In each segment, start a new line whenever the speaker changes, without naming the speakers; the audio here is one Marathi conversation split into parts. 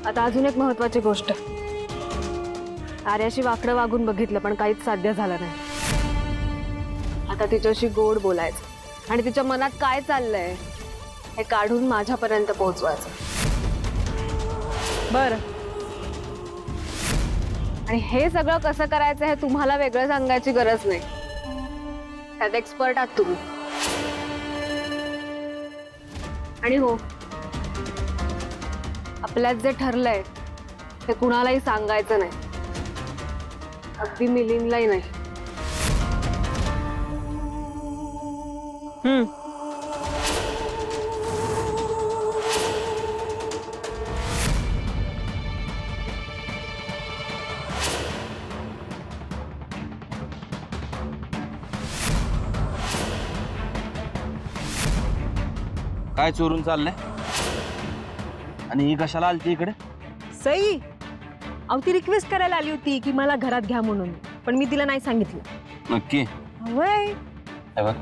आता अजून एक महत्त्वाची गोष्ट, आर्याशी वाकडं वागून बघितलं पण काहीच साध्य झालं नाही। आता तिच्याशी गोड बोलायचं आणि तिच्या मनात काय चाललंय हे काढून माझ्यापर्यंत पोहोचवायचं। बरं, आणि हे सगळं कसं करायचं हे तुम्हाला वेगळं सांगायची गरज नाही, त्यात एक्सपर्ट आहात तुम्ही। आणि हो, आपल्यात जे ठरलंय ते कुणालाही सांगायचं नाही, अगदी मिलिंदलाही नाही।
काय चोरून चाललंय आणि ही कशाला आलती इकडे?
सई, अहो ती रिक्वेस्ट करायला आली होती की मला घरात घ्या म्हणून, पण मी तिला नाही सांगितलं।
नक्की?
होय।
हे बघ,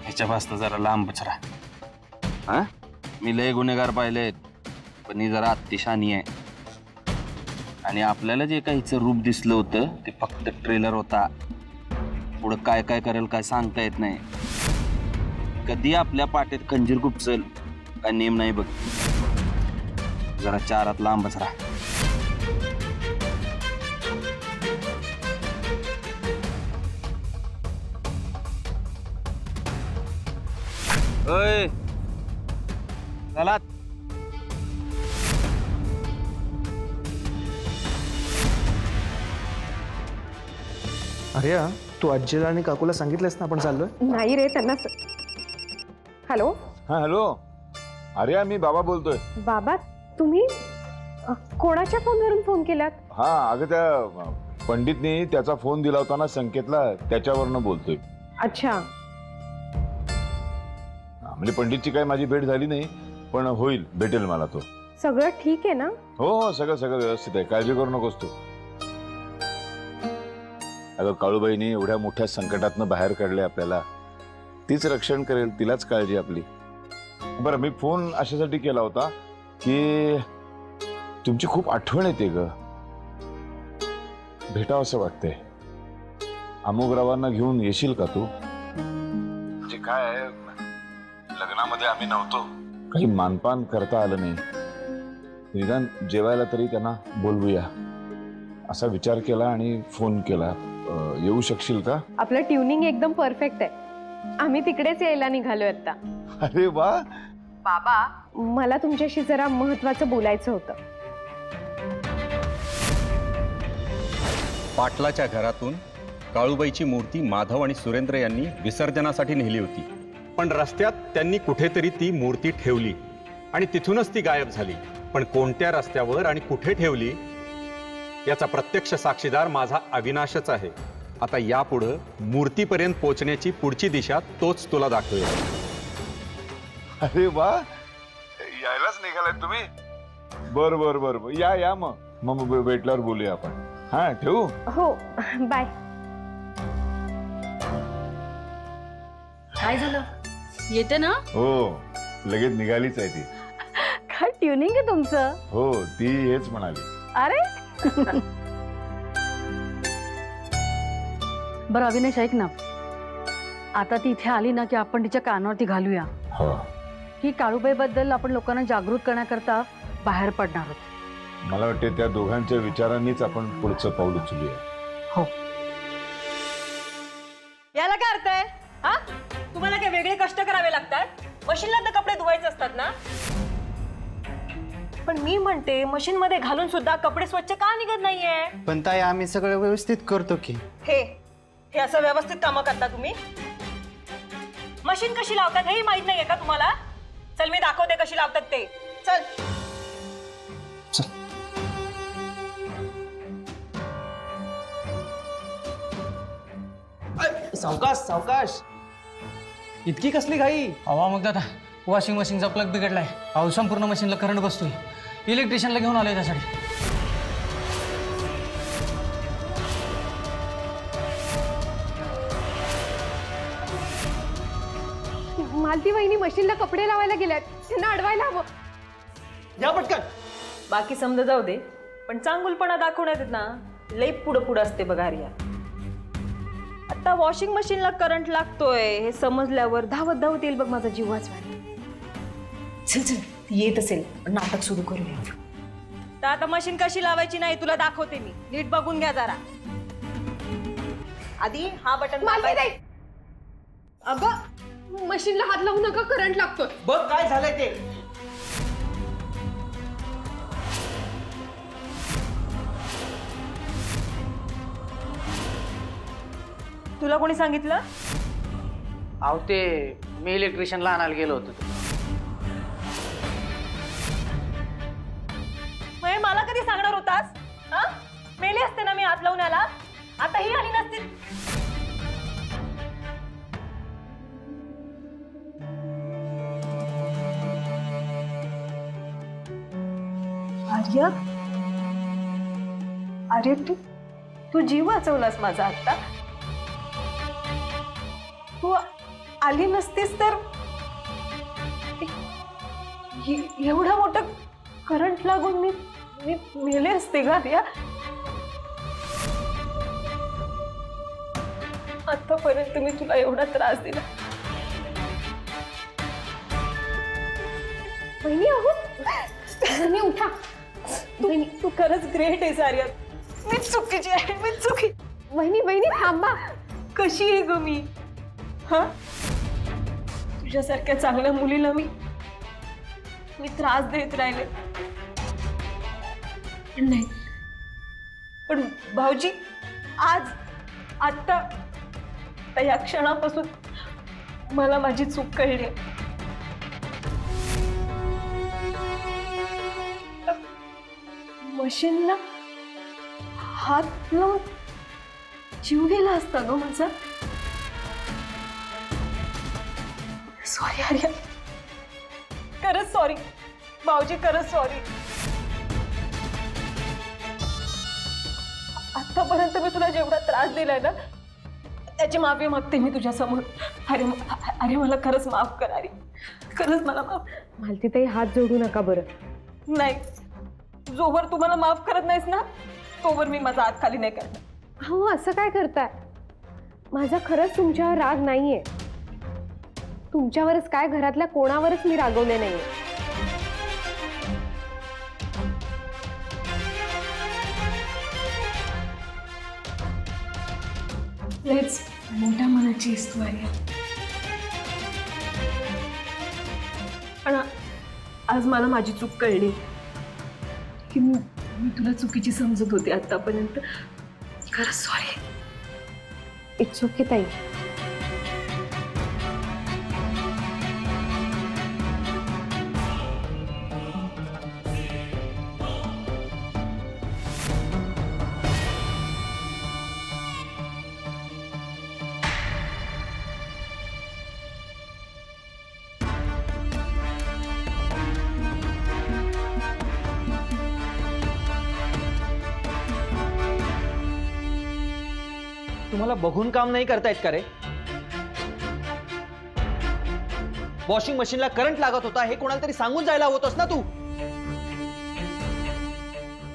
ह्याच्यापासून जरा लांबच राहा। हा, मी लय गुन्हेगार पाहिलेत, पण ही जरा अतिशानी आहे। आणि आपल्याला जे काही हिचं रूप दिसलं होतं ते फक्त ट्रेलर होता, पुढं काय काय करेल काय सांगता येत नाही। कधी आपल्या पाठीत खंजीर गुपचल काय नेम नाही बघ, जरा चारात लांबच राहा। ओय, चला।
अरे तू आजीला आणि काकूला सांगितलंस ना आपण चाललोय?
नाही रे, त्यांना हॅलो।
हा हॅलो, अरे मी बाबा बोलतोय।
बाबा तुम्ही कोणाच्या फोनवरून फोन केलात?
हा अगं त्या पंडितनी त्याचा फोन दिला होता ना संकेतला, त्याच्यावरनं बोलतोय।
अच्छा,
म्हणजे पंडितची काय माझी भेट झाली नाही, पण होईल, भेटेल मला तो।
सगळं ठीक आहे ना?
हो हो, सगळं सगळं व्यवस्थित आहे, काळजी करू नकोस तू। अगं काळूबाईनी एवढ्या मोठ्या संकटातनं बाहेर काढले आपल्याला, तीच रक्षण करेल, तिलाच काळजी आपली। बरं, मी फोन अशासाठी केला होता की तुमची खूप आठवण येते ग, भेटावं असं वाटतंय। अमोगरावांना घेऊन येशील का तू? म्हणजे काय आहे, लग्नामध्ये आम्ही नव्हतो, काही मानपान करता आलं नाही, निदान जेवायला तरी त्यांना बोलवूया असा विचार केला आणि फोन केला। येऊ शकशील का?
आपलं ट्युनिंग एकदम परफेक्ट आहे, आम्ही तिकडेच यायला निघालोय आता।
अरे वा।
बाबा, मला तुमच्याशी जरा महत्वाचं बोलायचं होतं।
पाटलाच्या घरातून काळूबाईची मूर्ती माधव आणि सुरेंद्र यांनी विसर्जनासाठी नेली होती, पण रस्त्यात त्यांनी कुठेतरी ती मूर्ती ठेवली आणि तिथूनच ती गायब झाली। पण कोणत्या रस्त्यावर आणि कुठे ठेवली याचा प्रत्यक्ष साक्षीदार माझा अविनाशच आहे। आता यापुढे मूर्तीपर्यंत पोहोचण्याची पुढची दिशा तोच तुला दाखवेल।
अरे वा, यायलाच निघालाय तुम्ही? बर बर बर, या या, मग भेटल्यावर बोलूया आपण। हा ठेवू?
हो, बाय।
काय झालं, येते ना?
हो, लगेच निघालीच आहे ती।
काय ट्युनिंग आहे तुमचं?
हो, ती हेच म्हणाली।
अरे बरं अविनाश, ऐक ना, आता ती इथे आली ना की आपण तिच्या कानावरती घालूया
हो,
की काळूबाई बद्दल आपण लोकांना जागृत करण्याकरता बाहेर पडणार आहोत।
मला वाटते त्या दोघांच्या विचारांनीच आपण पुढचं पाऊल उचलूया।
हो।
याला काय अर्थ आहे? हा, तुम्हाला काय वेगळे कष्ट करावे लागतात? मशीनला तर कपडे धुवायचे असतात ना? पण मी म्हणते, मशीन मध्ये घालून सुद्धा कपडे स्वच्छ का निघत नाहीये?
पण ताई, आम्ही सगळं व्यवस्थित करतो की।
हे असं व्यवस्थित कामं करता तुम्ही? मशीन कशी लावतात हेही माहित नाहीये का तुम्हाला? चल मी दाखवते कशी लावतात ते, चल।
सावकाश सावकाश, इतकी कसली घाई?
हवा मग दादा, वॉशिंग मशीनचा प्लग बिघडलाय, अहो संपूर्ण मशीनला करंट बसतोय, इलेक्ट्रिशियनला घेऊन आलोय त्यासाठी।
मालती वहिनी मशीनला कपडे लावायला गेल्यात, त्यांना अडवायला हवं।
या पटकन।
बाकी समजा जाऊ दे, पण चांगुलपणा दाखवण्यात येत ना लई पुढं पुढं असते बघा आर्या. आता वॉशिंग मशीनला करंट लागतोय हे समजल्यावर धावत धावत येईल बघ माझा जीव वाचवायला. चल चल ती येत असेल पण नाटक सुरू करूया. तर आता मशीन कशी लावायची नाही तुला दाखवते मी, नीट बघून घ्या जरा. आधी हा बटन
अगं मशीनला हात लावू नका, करंट लागतोय.
बघ काय झालंय ते.
तुला कोणी सांगितलं?
अहो ते मी इलेक्ट्रिशियनला आणायला गेलो होतो.
मग मला कधी सांगणार होतास? हा मेली असते ना मी हात लावून आला, आता ही आली नसती. आर्या, अरे तू जीव वाचवलास माझा आता. तू आली नसतीस तर एवढा मोठा करंट लागून मी मेले असते का आर्या. आतापर्यंत मी तुला एवढा त्रास दिला.
वहिनी अहो, वहिनी उठा.
तू खरंच ग्रेट आहे आर्या. मी चुकीची आहे, मी चुकी.
वहिनी वहिनी थांबा.
कशी आहे ग मी? हा तुझ्यासारख्या चांगल्या मुलीला मी त्रास देत राहिले नाही. पण भाऊजी आता या क्षणापासून मला माझी चूक कळली. मशीनला हात लावून जीव गेला असता ग माझा. सॉरी आर्या, खरंच सॉरी भाऊजी, खरंच सॉरी. आतापर्यंत मी तुला जेवढा त्रास दिलाय ना त्याची माफी मागते मी तुझ्या समोर. अरे मला खरंच माफ कर अरे, खरंच मला माफ.
मालतीताई हात जोडू नका बरं.
नाही, जोवर तू मला माफ करत नाहीस ना तोवर मी माझा हात खाली नाही करणार.
हो असं काय करताय? माझा खरंच तुमच्यावर राग नाहीये. तुमच्यावरच काय घरातल्या कोणावरच मी रागवले नाहीये.
लेट्स मोठ्या मनाची असतो आहे. पण आज मला माझी चूक कळली की मी तुला चुकीची समजत होते आतापर्यंत. खरंच सॉरी.
इट्स ओके ताई.
तुम्हाला बघून काम नाही करतायत का रे? वॉशिंग मशीनला करंट लागत होता हे कोणाला तरी सांगून जायला होतस ना तू.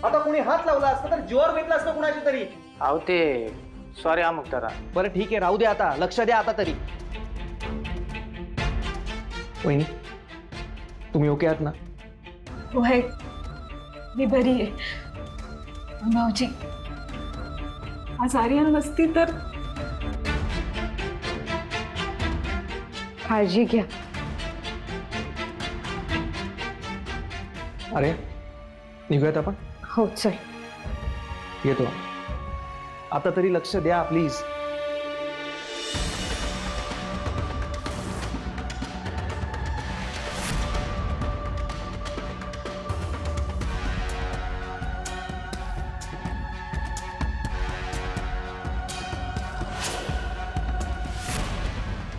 आता कोणी हात लावला असता तर जीवावर बेतला असतं कुणाची तरी.
अहो ते सॉरी अमुक तारा.
बरं ठीक आहे, राहू दे आता, लक्ष द्या आता तरी.
वहिनी तुम्ही ओके आहात ना?
हो आहे, मी बरी आहे. भाऊजी आज आर्या नसती तर.
काळजी घ्या.
अरे निघूयात आपण.
हो चल.
येतो. आता तरी लक्ष द्या प्लीज.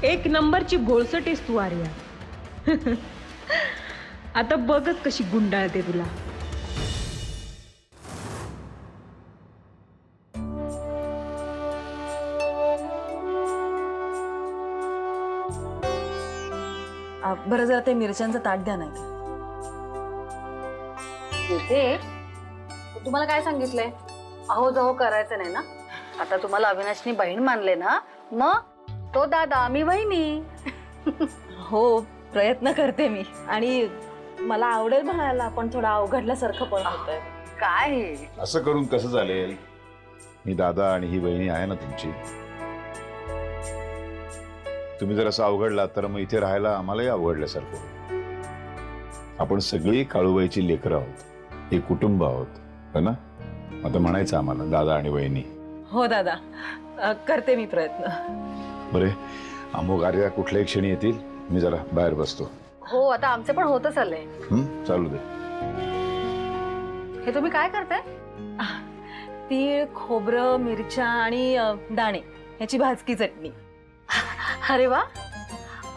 एक नंबरची घोळसटेस तू आर्या. आता बघच कशी गुंडाळते तुला.
बरं जरा ते मिरच्यांचं ताट द्या नाही. येते. तुम्हाला काय सांगितलंय? अहो जाहो करायचं नाही ना. आता तुम्हाला अविनाशनी बहीण मानले ना, मग तो दादा मी बहिणी.
हो, प्रयत्न करते मी. आणि मला आवडेल म्हणायला, पण थोडं अवघडल्यासारखं पण होतंय.
काय हे?
असं करून कसं चालेल? मी दादा आणि ही बहिणी आहे ना तुमची. तुम्ही जर असं अवघडलात तर मग इथे राहायला आम्हालाही अवघडल्यासारखं होईल. आपण सगळी काळूबाईची लेकरं आहोत, एक कुटुंब आहोत, है ना? आता म्हणायचं आम्हाला दादा आणि बहिणी.
हो दादा, करते मी प्रयत्न.
बरे, अमोघ आर्या कुठल्याही क्षणी येतील. मी जरा बाहेर बसतो.
हो, आता आमचं पण होतं चाललंय.
चालू दे.
हे तुम्ही काय करताय?
तीळ, खोबरं, मिरच्या आणि दाणे याची भाजकी चटणी.
अरे वा,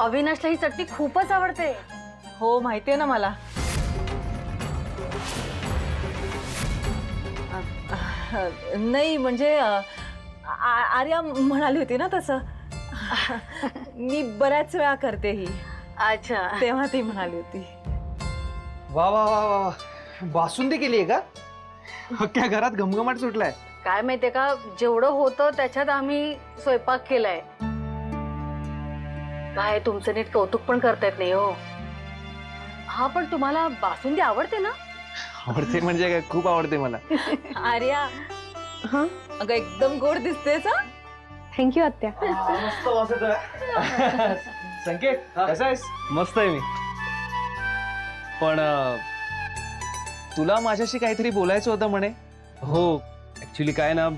अविनाशला ही चटणी खूपच आवडते.
हो, माहितीये ना मला. नाही म्हणजे आर्या म्हणाली होती ना तसं. मी बऱ्याच वेळा करते ही.
अच्छा,
तेव्हा ती म्हणाली होती.
वा वा वा वा वा. बासुंदी केली आहे का? अख्ख्या घरात घमघमाट सुटलाय.
काय माहितीये का, जेवढं होतं त्याच्यात आम्ही स्वयंपाक केलाय. काय तुमचं नीट कौतुक पण करता येत नाही हो. हा, पण तुम्हाला बासुंदी आवडते ना?
आवडते म्हणजे काय, खूप आवडते मला.
आर्या,
हा,
अगं एकदम गोड दिसतेस हा.
थँक्यू आत्या.
मस्त वाजत आहे. संकेत कसा आहेस? मस्त आहे मी. पण तुला माझ्याशी काहीतरी बोलायचं होतं म्हणे. हो, ऍक्च्युली काय ना,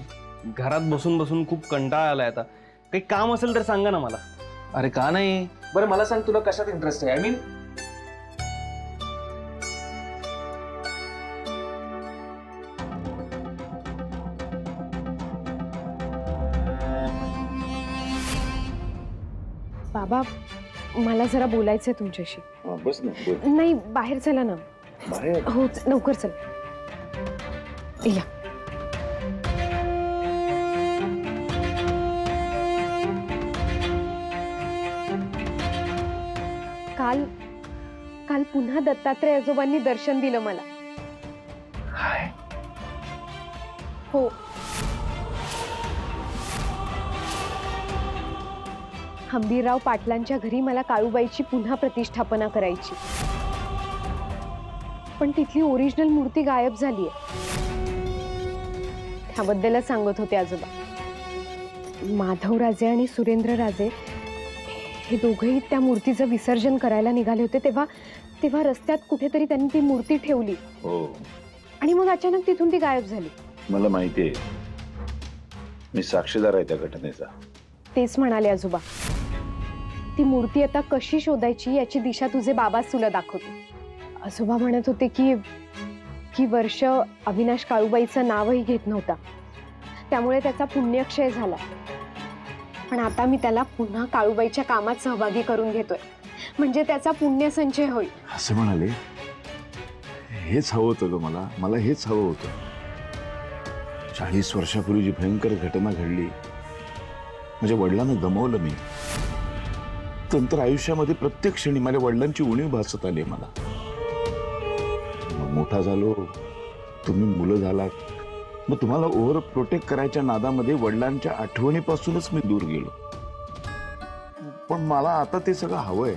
घरात बसून बसून खूप कंटाळा आलाय आता. काही काम असेल तर सांगा ना मला. अरे का नाही? बरं मला सांग, तुला कशात इंटरेस्ट आहे? आय मीन
बाबा, मला जरा बोलायचंय तुमच्याशी.
बस ना.
नाही, बाहेर चला ना.
बाहेर?
हो, लवकर चल. या. काल काल पुन्हा दत्तात्रय आजोबांनी दर्शन दिलं मला. हो, हंबीरराव पाटलांच्या घरी मला काळूबाईची पुन्हा प्रतिष्ठापना करायची, पण तिथली ओरिजिनल मूर्ती गायब झालीये. त्याबद्दलच सांगत होते आजोबा. माधवराजे आणि सुरेंद्रराजे हे दोघेही त्या मूर्तीचं विसर्जन करायला निघाले होते. तेव्हा रस्त्यात कुठेतरी त्यांनी ती मूर्ती ठेवली.
हो,
आणि मग अचानक तिथून ती गायब झाली.
मला माहिती आहे. मी साक्षीदार आहे त्या घटनेचा.
तेच म्हणाले आजोबा, ती मूर्ती आता कशी शोधायची याची दिशा तुझे बाबाच तुला दाखवते. आजोबा म्हणत होते की वर्ष अविनाश काळूबाईचं नावही घेत नव्हता, त्यामुळे त्याचा पुण्यक्षय झाला. पण आता मी त्याला पुन्हा काळूबाईच्या कामात सहभागी करून घेतोय, म्हणजे त्याचा पुण्यसंचय होईल.
असं म्हणाले? हेच हवं होतं ग मला. मला हेच हवं होतं. 40 वर्षापूर्वी जी भयंकर घटना घडली, माझ्या वडिलांना गमावलं मी. नंतर आयुष्यामध्ये प्रत्येक क्षणी माझ्या वडिलांची उणीव भासत आली मला. मग मोठा झालो, तुम्ही मुलं झालात. मग तुम्हाला ओव्हर प्रोटेक्ट करायच्या नादामध्ये वडिलांच्या आठवणीपासूनच मी दूर गेलो. पण मला आता ते सगळं हवंय.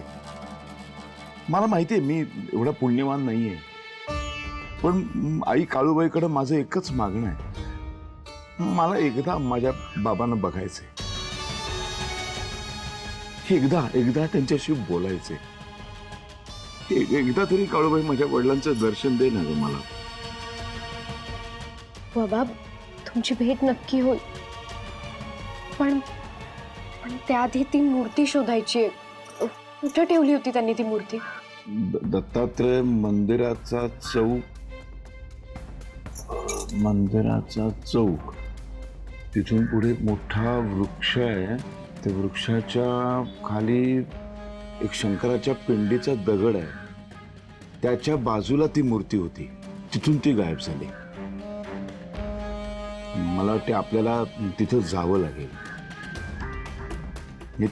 मला माहितीये मी एवढा पुण्यवान नाहीये, पण आई काळूबाईकडे माझं एकच मागणं आहे. मला एकदा माझ्या बाबांना बघायचंय. एकदा त्यांच्याशी बोलायचंय. एकदा तरी काळूबाई माझ्या वडिलांचं दर्शन दे ना ग मला.
बाबा, तुमची भेट नक्की होईल, पण त्याआधी ती मूर्ती शोधायची आहे. कुठं ठेवली होती त्यांनी ती मूर्ती?
दत्तात्रय मंदिराचा चौक. तिथून पुढे मोठा वृक्ष आहे. त्या वृक्षाच्या खाली एक शंकराच्या पिंडीचा दगड आहे. त्याच्या बाजूला ती मूर्ती होती. तिथून ती गायब झाली. मला वाटते आपल्याला तिथे जावं लागेल.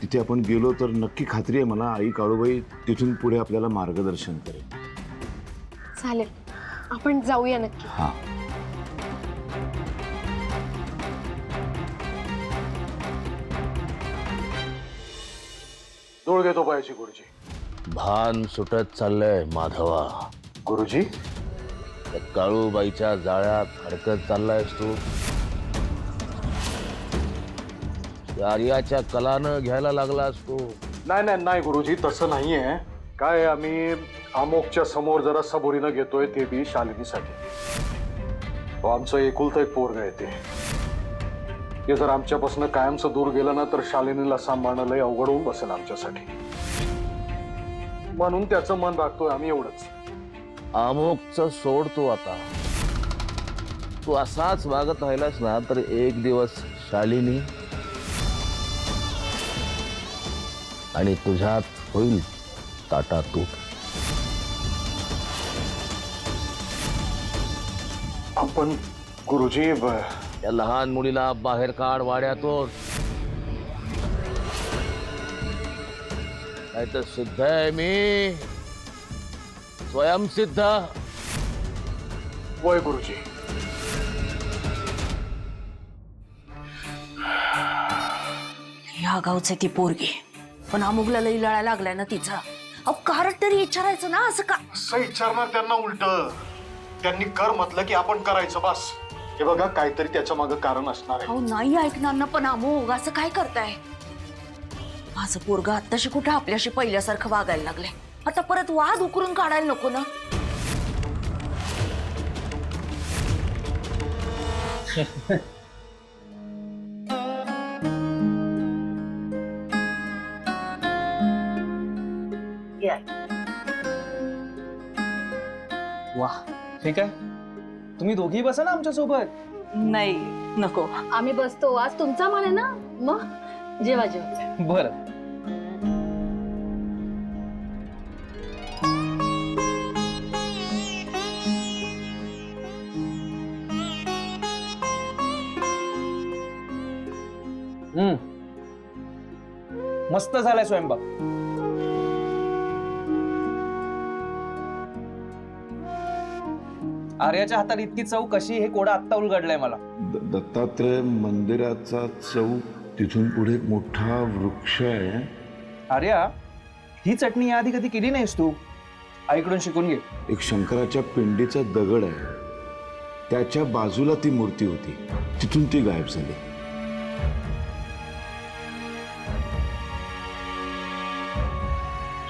तिथे आपण गेलो तर नक्की खात्री आहे मला, आई काळूबाई तिथून पुढे आपल्याला मार्गदर्शन करेल.
चालेल, आपण जाऊया नक्की.
हा
धूळ घेतो पायाची गुरुजी.
भान सुटत चाललंय माधवा.
गुरुजी
त्या काळूबाईच्या जाळ्यात अडकत चाललायस तू. त्या आर्याच्या कलानं घ्यायला लागलास तू.
नाही नाही नाही गुरुजी, तसं नाहीये. काय आम्ही अमोकच्या समोर जरा सबुरीनं घेतोय, ते बी शालिनीसाठी. तो आमचं एकुलतं एक पोरग आहे ते जर आमच्यापासून कायमचं दूर गेलं ना तर शालिनीला सांभाळणं लय अवघड होऊन बसेल आमच्यासाठी. म्हणून त्याचं मन राखतोय आम्ही, एवढंच.
अमोकचं सोड तू आता. तू असाच वागत राहिलास ना तर एक दिवस शालिनी आणि तुझ्यात होईल ताटातूट.
आपण गुरुजी
या लहान मुलीला बाहेर काढ वाड्यातून. नाही तर सिद्ध आहे मी, स्वयंसिद्ध.
वय गुरुजी.
ह्या गावचे ती पोरगी पण अमुकला लई लळा लागलाय ना तिचा. अहो कारण तरी विचारायचं ना, असं का
असं विचारणार त्यांना उलट. त्यांनी कर म्हटलं की आपण करायचं बस. हे बघा, काहीतरी त्याच्या मागं कारण असणार आहे.
अहो नाही ऐकणार ना, पण अमोग असं काय करताय? माझं पोरग आत्ताशी कुठं आपल्याशी पहिल्यासारखं वागायला लागलंय. आता परत वाद उकरून काढायला नको ना.
वा, ठीक आहे. तुम्ही दोघी बसा ना आमच्या सोबत.
नाही नको.
आम्ही बसतो, आज तुमचा मान आहे ना. मग जेवा जेवा.
बरं. मस्त झालाय स्वयंपाक. आर्याच्या हातात इतकी चव कशी, हे कोडा आत्ता उलगडलाय मला.
दत्तात्रय मंदिराचा चौक, तिथून पुढे एक मोठा वृक्ष आहे.
आर्या, ही चटणी याआधी कधी केली नाहीस तू. आईकडून शिकून घे.
एक शंकराच्या पिंडीचा दगड आहे, त्याच्या बाजूला ती मूर्ती होती, तिथून ती गायब झाली.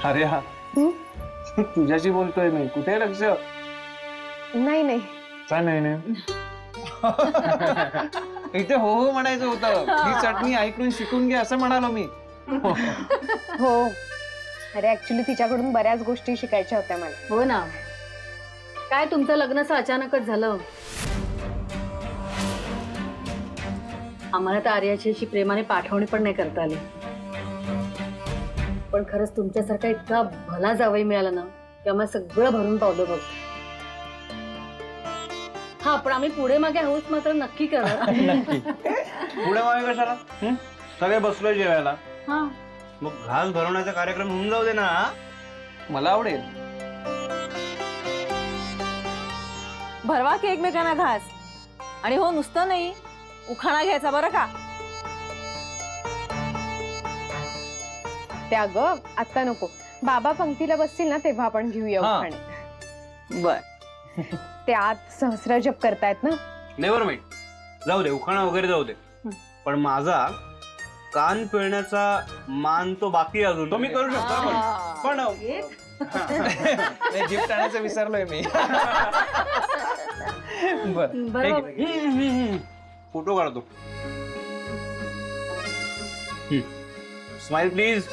आर्या, तुझ्याशी बोलतोय मी, कुठे लक्ष?
नाही नाही.
काय नाही नाही. इथे हो हो म्हणायचं होतं. ही चटणी ऐकून शिकून घे असं म्हणालो मी.
हो, अरे ऍक्च्युली तिच्याकडून बऱ्याच गोष्टी शिकायच्या होत्या मला.
हो ना. काय तुमचं लग्न असं अचानकच झालं. आम्हाला तर आर्याची अशी प्रेमाने पाठवणी पण नाही करता आली. पण खरंच तुमच्यासारखा इतका भला जावई मिळाला ना की आम्हाला सगळं भरून पावलं बघ. हा, पण आम्ही पुढे मागे हौस मात्र नक्की करा.
पुढे मागे कशाला? सगळे बसलोय जेवायला.
हा,
मग घास भरवण्याचा कार्यक्रम होऊन जाऊ दे ना. मला आवडेल.
भरवा की एकमेकांना घास. आणि हो, नुसतं नाही, उखाणा घ्यायचा बरं का.
त्या ग आता नको. बाबा पंक्तीला बसतील ना तेव्हा आपण घेऊया उखाणे.
बर.
ते आत सहस्र जप करतायत ना.
नेवर माइंड, जाऊ दे, उखाणा वगैरे जाऊ दे. पण माझा कान पिळण्याचा मान तो बाकी अजून. तो मी करू शकतो. पण गिफ्ट आणायचं विसरलोय मी. बर, फोटो काढतो. Smile please.